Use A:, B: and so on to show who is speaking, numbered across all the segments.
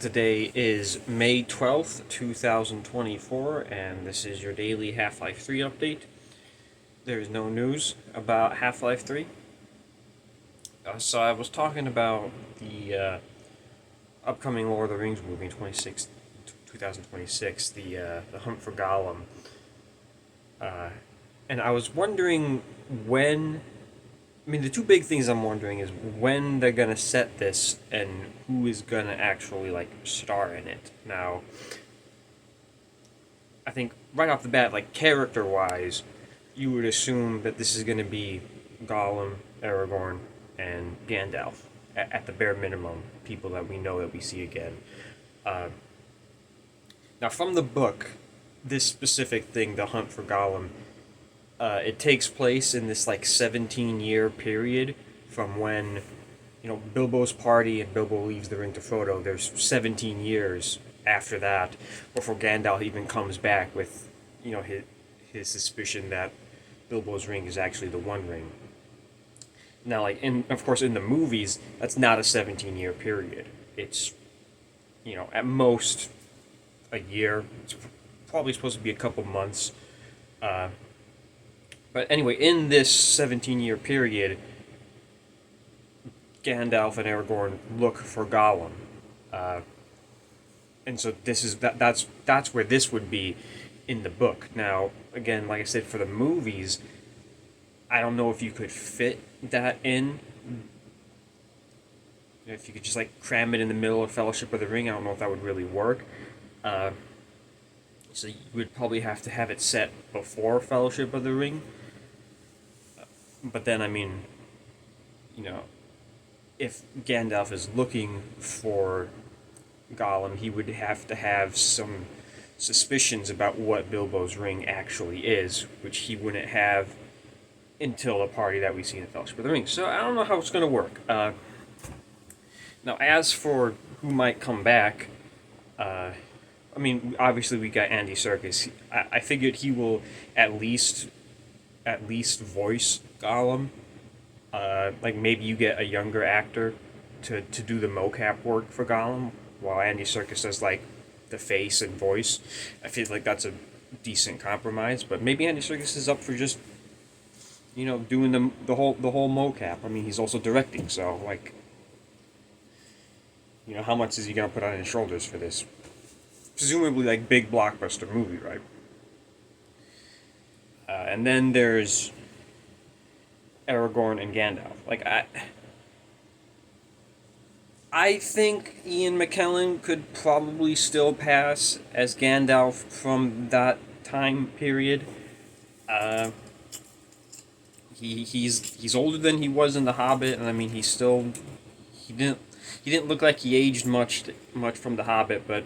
A: Today is May 12th, 2024, and this is your daily Half-Life 3 update. There's no news about Half-Life 3. So I was talking about the upcoming Lord of the Rings movie in 2026, the Hunt for Gollum. And I was wondering when. I mean, the two big things I'm wondering is when they're gonna set this and who is gonna actually star in it. Now, I think right off the bat, character-wise, you would assume that this is gonna be Gollum, Aragorn, and Gandalf at the bare minimum. People that we know that we see again. Uh, Now, from the book, this specific thing, the Hunt for Gollum, it takes place in this 17-year period from when Bilbo's party and Bilbo leaves the ring to Frodo. There's 17 years after that before Gandalf even comes back with his suspicion that Bilbo's ring is actually the One Ring. Now, of course, in the movies, that's not a 17-year period. It's at most a year. It's probably supposed to be a couple months. But anyway, in this 17-year period, Gandalf and Aragorn look for Gollum, and so that's where this would be in the book. Now, again, like I said, for the movies, I don't know if you could fit that in. If you could just cram it in the middle of Fellowship of the Ring, I don't know if that would really work. So you would probably have to have it set before Fellowship of the Ring. But then, I mean, if Gandalf is looking for Gollum, he would have to have some suspicions about what Bilbo's ring actually is, which he wouldn't have until the party that we see in Fellowship of the Ring. So I don't know how it's going to work. Now, as for who might come back, I mean, obviously we got Andy Serkis. I figured he will at least voice Gollum. Maybe you get a younger actor to do the mocap work for Gollum, while Andy Serkis does the face and voice. I feel like that's a decent compromise. But maybe Andy Serkis is up for just doing the whole mocap. I mean, he's also directing, so how much is he gonna put on his shoulders for this? Presumably big blockbuster movie, right? And then there's Aragorn and Gandalf. I think Ian McKellen could probably still pass as Gandalf from that time period. He's older than he was in The Hobbit, and I mean he didn't look like he aged much from The Hobbit, but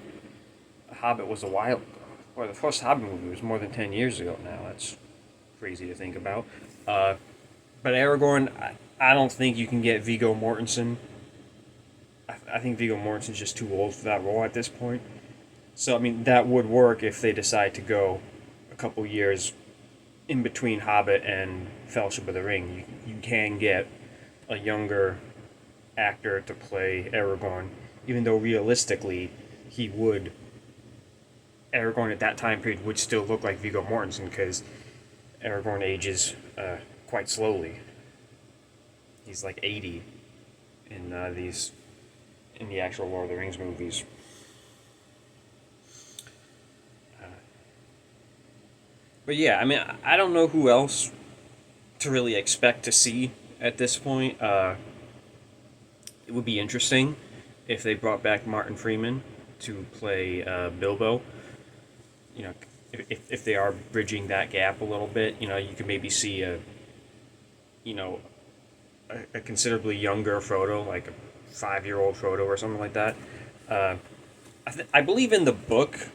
A: The Hobbit was a while ago. Well, the first Hobbit movie was more than 10 years ago now. That's crazy to think about. But Aragorn, I don't think you can get Viggo Mortensen. I think Viggo Mortensen's just too old for that role at this point. So, I mean, that would work if they decide to go a couple years in between Hobbit and Fellowship of the Ring. You can get a younger actor to play Aragorn, even though realistically Aragorn at that time period would still look like Viggo Mortensen because Aragorn ages quite slowly. He's 80 in the actual Lord of the Rings movies. But yeah, I mean, I don't know who else to really expect to see at this point. It would be interesting if they brought back Martin Freeman to play Bilbo. If they are bridging that gap a little bit, you could maybe see a considerably younger Frodo, like a 5-year-old Frodo or something like that. I believe in the book,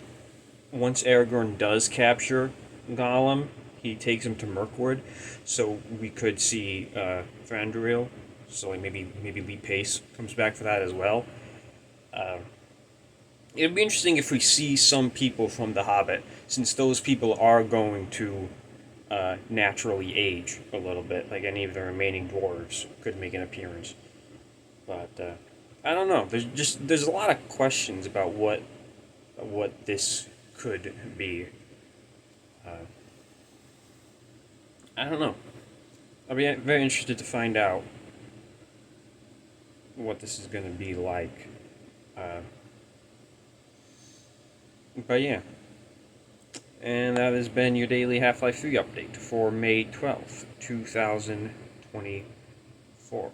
A: once Aragorn does capture Gollum, he takes him to Mirkwood, so we could see Thranduil. So maybe Lee Pace comes back for that as well. It'd be interesting if we see some people from The Hobbit, since those people are going to naturally age a little bit, like any of the remaining dwarves could make an appearance. But I don't know. There's a lot of questions about what this could be. I don't know. I'll be very interested to find out what this is going to be like. Uh, but yeah. And that has been your daily Half-Life 3 update for May 12th, 2024.